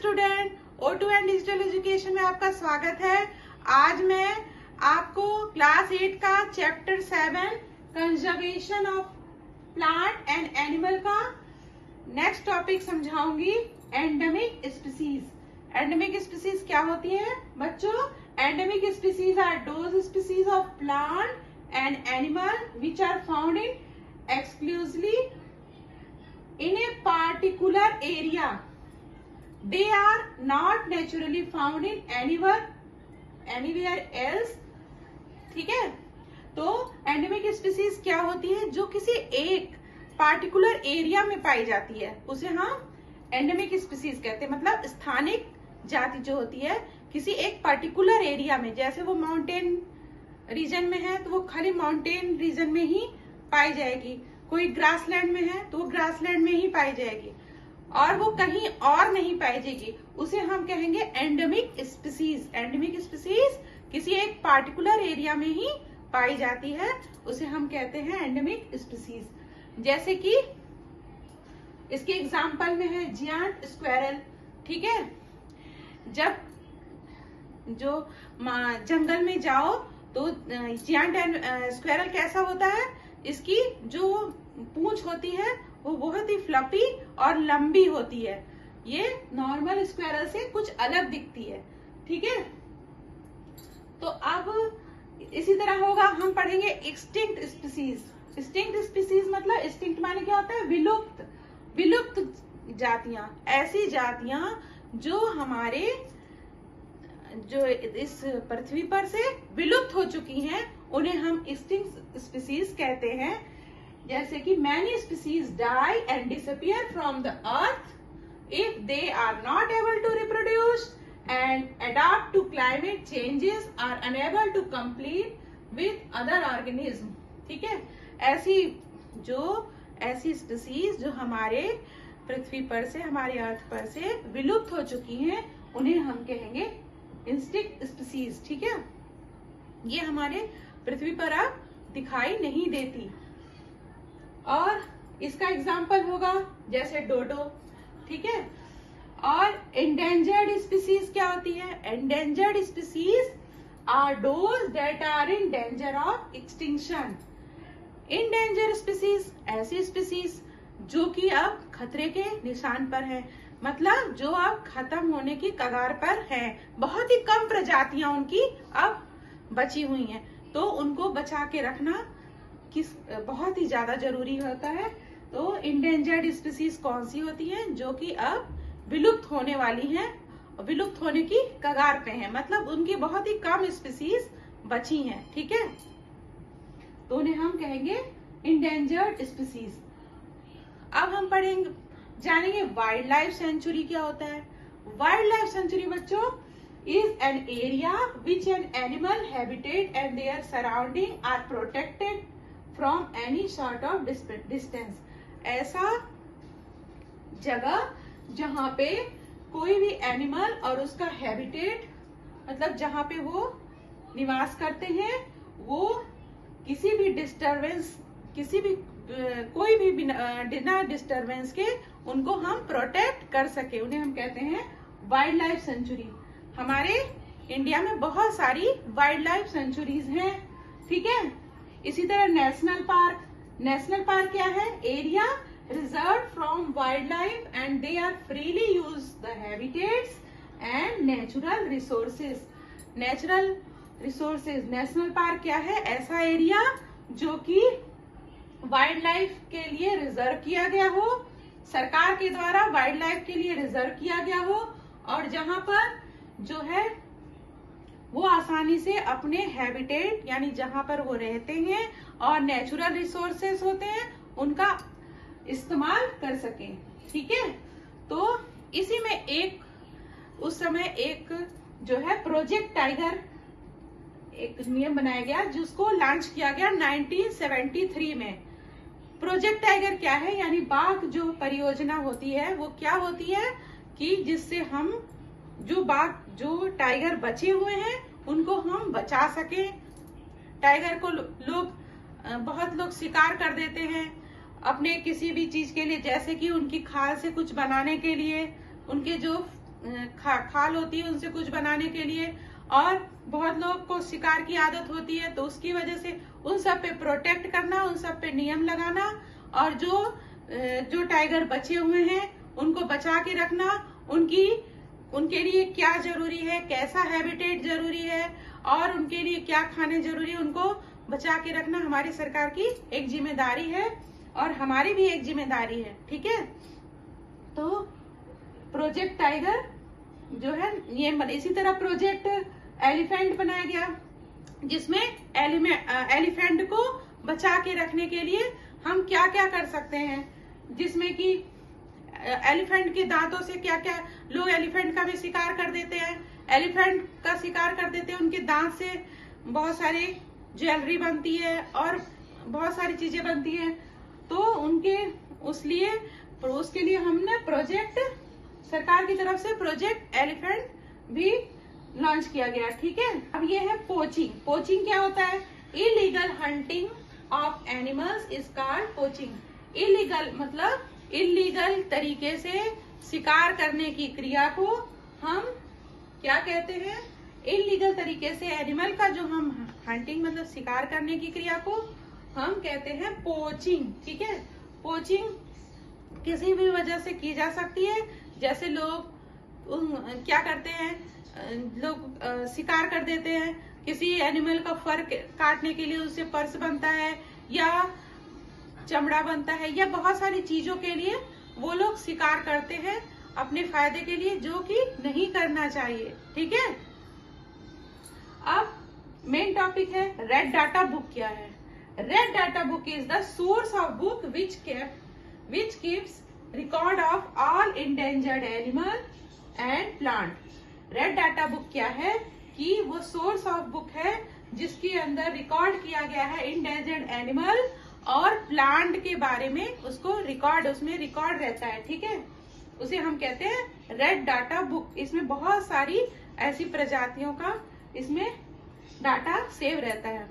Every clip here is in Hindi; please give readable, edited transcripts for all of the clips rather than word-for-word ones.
Student, O2 and digital education में आपका स्वागत है। आज मैं आपको क्लास 8 का chapter 7 conservation of plant and animal का नेक्स्ट टॉपिक समझाऊंगी, एंडेमिक स्पीसीज। एंडेमिक स्पीसीज क्या होती है बच्चों? Endemic species are those species of plant and animal which are found in exclusively in a particular area. They are not naturally found in anywhere else. ठीक है, तो एंडेमिक स्पीसीज क्या होती है? जो किसी एक पार्टिकुलर एरिया में पाई जाती है उसे हम एंडेमिक स्पीसीज कहते हैं। मतलब स्थानिक जाति जो होती है किसी एक पर्टिकुलर एरिया में, जैसे वो माउंटेन रीजन में है तो वो खाली माउंटेन रीजन में ही पाई जाएगी, कोई ग्रासलैंड में है तो वो ग्रासलैंड में ही पाई जाएगी और वो कहीं और नहीं पाई जाएगी, उसे हम कहेंगे एंडेमिक स्पीसीज। एंडेमिक स्पीसीज किसी एक पार्टिकुलर एरिया में ही पाई जाती है, उसे हम कहते हैं एंडेमिक स्पीसीज। जैसे कि इसके एग्जांपल में है जियांट स्क्वेरल। ठीक है, जब जो जंगल में जाओ तो जियांट स्क्वेरल कैसा होता है? इसकी जो पूंछ होती है वो बहुत ही फ्लफी और लंबी होती है। ये नॉर्मल स्क्वेरल से कुछ अलग दिखती है। ठीक है, तो अब इसी तरह होगा, हम पढ़ेंगे एक्सटिंक्ट स्पीसीज। एक्सटिंक्ट स्पीसीज मतलब एक्सटिंक्ट माने क्या होता है? विलुप्त। विलुप्त जातियां, ऐसी जातियां जो हमारे जो इस पृथ्वी पर से विलुप्त हो चुकी हैं, उन्हें हम एक्सटिंक्ट स्पीसीज कहते हैं। जैसे कि many species die and disappear from the earth if they are not able to reproduce and adopt to climate changes are unable to complete with other organism. ठीक है, ऐसी स्पीसीज जो हमारे पृथ्वी पर से, हमारे अर्थ पर से विलुप्त हो चुकी हैं, उन्हें हम कहेंगे एक्सटिंक्ट स्पीसीज। ठीक है, ये हमारे पृथ्वी पर अब दिखाई नहीं देती। और इसका एग्जाम्पल होगा जैसे डोडो। ठीक है, और एंडेंजर्ड स्पीसीज क्या होती है? Endangered species are those that are in danger of extinction. Endangered species ऐसी स्पीसीज जो कि अब खतरे के निशान पर है, मतलब जो अब खत्म होने की कगार पर है। बहुत ही कम प्रजातियां उनकी अब बची हुई हैं, तो उनको बचा के रखना बहुत ही ज्यादा जरूरी होता है। तो इंडेंजर्ड स्पीसीज कौन सी होती हैं? जो कि अब विलुप्त होने वाली हैं, विलुप्त होने की कगार पे हैं, मतलब उनकी बहुत ही कम स्पीसीज बची हैं। ठीक है, तो उन्हें हम कहेंगे इंडेंजर्ड स्पीसीज। अब हम जानेंगे वाइल्ड लाइफ सेंचुरी क्या होता है। वाइल्ड लाइफ सेंचुरी बच्चों is an area which an animal habitat and their surrounding are protected from any sort of distance। ऐसा जगह जहाँ पे कोई भी एनिमल और उसका हैबिटेट, मतलब जहाँ पे वो निवास करते हैं, वो किसी भी डिस्टरबेंस, कोई भी बिना डिस्टरबेंस के उनको हम प्रोटेक्ट कर सके, उन्हें हम कहते हैं वाइल्ड लाइफ सेंचुरी। हमारे इंडिया में बहुत सारी वाइल्ड लाइफ सेंचुरीज हैं। ठीक है, इसी तरह नेशनल पार्क। नेशनल पार्क क्या है? Area reserve from wild life and they are freely use the habitats and natural resources. Natural resources, national park क्या है? ऐसा एरिया जो कि वाइल्ड लाइफ के लिए रिजर्व किया गया हो, सरकार के द्वारा वाइल्ड लाइफ के लिए रिजर्व किया गया हो, और जहां पर जो है वो आसानी से अपने हैबिटेट यानी जहां पर वो रहते हैं और नेचुरल रिसोर्सेस होते हैं उनका इस्तेमाल कर सकें। ठीक है, तो इसी में उस समय एक जो है प्रोजेक्ट टाइगर एक नियम बनाया गया जिसको लॉन्च किया गया 1973 में। प्रोजेक्ट टाइगर क्या है? यानी बाघ जो परियोजना होती है वो क्या होती है कि जिससे हम जो टाइगर बचे हुए हैं उनको हम बचा सकें। टाइगर को बहुत लोग शिकार कर देते हैं अपने किसी भी चीज के लिए, जैसे कि उनकी खाल से कुछ बनाने के लिए, उनके जो खाल होती है उनसे कुछ बनाने के लिए, और बहुत लोग को शिकार की आदत होती है, तो उसकी वजह से उन सब पे प्रोटेक्ट करना, उन सब पे नियम लगाना, और जो टाइगर बचे हुए हैं उनको बचा के रखना, उनके लिए क्या जरूरी है, कैसा हैबिटेट जरूरी है, और उनके लिए क्या खाने जरूरी है, उनको बचा के रखना हमारी सरकार की एक जिम्मेदारी है और हमारी भी एक जिम्मेदारी है। ठीक है, तो प्रोजेक्ट टाइगर जो है ये, इसी तरह प्रोजेक्ट एलिफेंट बनाया गया, जिसमें एलिफेंट को बचा के रखने के लिए हम क्या क्या कर सकते हैं, जिसमें कि एलिफेंट के दांतों से क्या क्या, लोग एलिफेंट का भी शिकार कर देते हैं, एलिफेंट का शिकार कर देते हैं, उनके दांत से बहुत सारी ज्वेलरी बनती है और बहुत सारी चीजें बनती हैं, तो उसके लिए हमने प्रोजेक्ट, सरकार की तरफ से प्रोजेक्ट एलिफेंट भी लॉन्च किया गया। ठीक है, अब ये है पोचिंग। पोचिंग क्या होता है? Illegal hunting of animals is called poaching. Illegal मतलब इलीगल तरीके से शिकार करने की क्रिया को हम क्या कहते हैं? इलीगल तरीके से एनिमल का जो हम हंटिंग मतलब शिकार करने की क्रिया को हम कहते हैं पोचिंग। ठीक है, पोचिंग किसी भी वजह से की जा सकती है, जैसे लोग क्या करते हैं, लोग शिकार कर देते हैं, किसी एनिमल का फर काटने के लिए उससे पर्स बनता है या चमड़ा बनता है, या बहुत सारी चीजों के लिए वो लोग शिकार करते हैं अपने फायदे के लिए, जो कि नहीं करना चाहिए। ठीक है, अब मेन टॉपिक है रेड डाटा बुक क्या है। Red data book is the source of book which keeps record of all endangered animal and plant. Red data book क्या है कि वो सोर्स ऑफ बुक है जिसके अंदर रिकॉर्ड किया गया है इंडेंजर्ड एनिमल और प्लांट के बारे में, उसको रिकॉर्ड, उसमें रिकॉर्ड रहता है। ठीक है, उसे हम कहते हैं रेड डाटा बुक। इसमें बहुत सारी ऐसी प्रजातियों का इसमें डाटा सेव रहता है।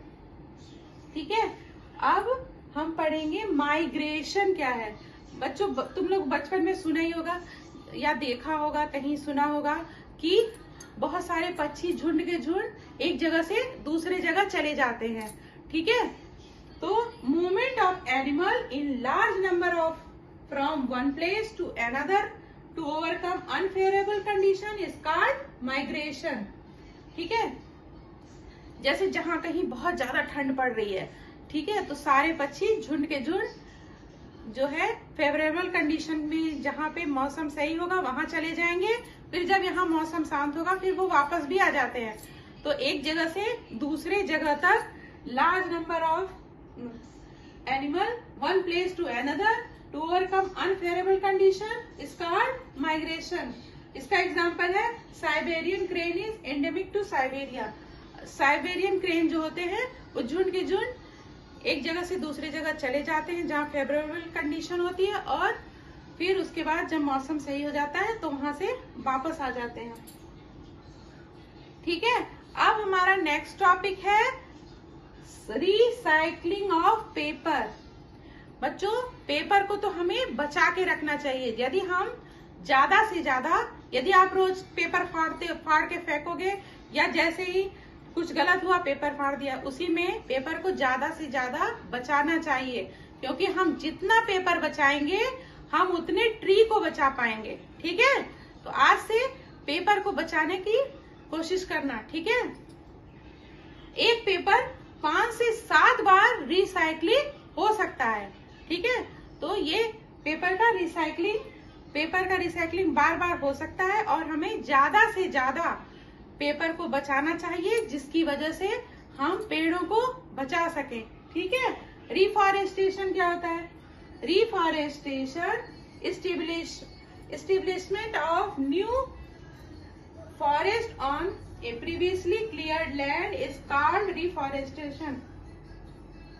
ठीक है, अब हम पढ़ेंगे माइग्रेशन क्या है। बच्चों, तुम लोग बचपन में सुना ही होगा या देखा होगा, कहीं सुना होगा कि बहुत सारे पक्षी झुंड के झुंड एक जगह से दूसरे जगह चले जाते हैं। ठीक है, तो movement of animal in large number of from one place to another to overcome unfavourable condition is called migration. ठीक है, जैसे जहां कहीं बहुत ज्यादा ठंड पड़ रही है, ठीक है, तो सारे पक्षी झुंड के झुंड जो है फेवरेबल कंडीशन में, जहाँ पे मौसम सही होगा वहां चले जाएंगे, फिर जब यहाँ मौसम शांत होगा फिर वो वापस भी आ जाते हैं। तो एक जगह से दूसरे जगह तक large number of animal one place to another to overcome unfavourable condition is called migration. इसका एग्जांपल है Siberian crane is endemic to Siberia. Siberian crane जो होते हैं वो झुंड के झुंड एक जगह से दूसरे जगह चले जाते हैं जहाँ फेवरेबल कंडीशन होती है, और फिर उसके बाद जब मौसम सही हो जाता है तो वहां से वापस आ जाते हैं। ठीक है, अब हमारा नेक्स्ट टॉपिक है रिसाइकलिंग ऑफ पेपर। बच्चों, पेपर को तो हमें बचा के रखना चाहिए। यदि हम ज्यादा से ज्यादा, यदि आप रोज पेपर फाड़ के फेंकोगे, या जैसे ही कुछ गलत हुआ पेपर फाड़ दिया, उसी में पेपर को ज्यादा से ज्यादा बचाना चाहिए, क्योंकि हम जितना पेपर बचाएंगे हम उतने ट्री को बचा पाएंगे। ठीक है, तो आज से पेपर को बचाने की कोशिश करना। ठीक है, एक पेपर 5 से 7 बार रिसाइकलिंग हो सकता है। ठीक है, तो ये पेपर का रिसाइकलिंग बार बार हो सकता है, और हमें ज्यादा से ज्यादा पेपर को बचाना चाहिए, जिसकी वजह से हम पेड़ों को बचा सकें। ठीक है, रिफॉरेस्टेशन क्या होता है? Reforestation establishment of new forest on A previously cleared land is called reforestation.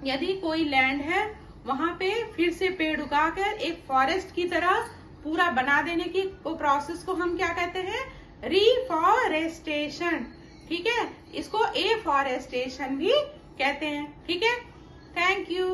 यदि कोई लैंड है वहां पे फिर से पेड़ उगाकर एक फॉरेस्ट की तरह पूरा बना देने की प्रोसेस को हम क्या कहते हैं? रिफॉरेस्टेशन। ठीक है, इसको एफॉरेस्टेशन भी कहते हैं। ठीक है, थैंक यू।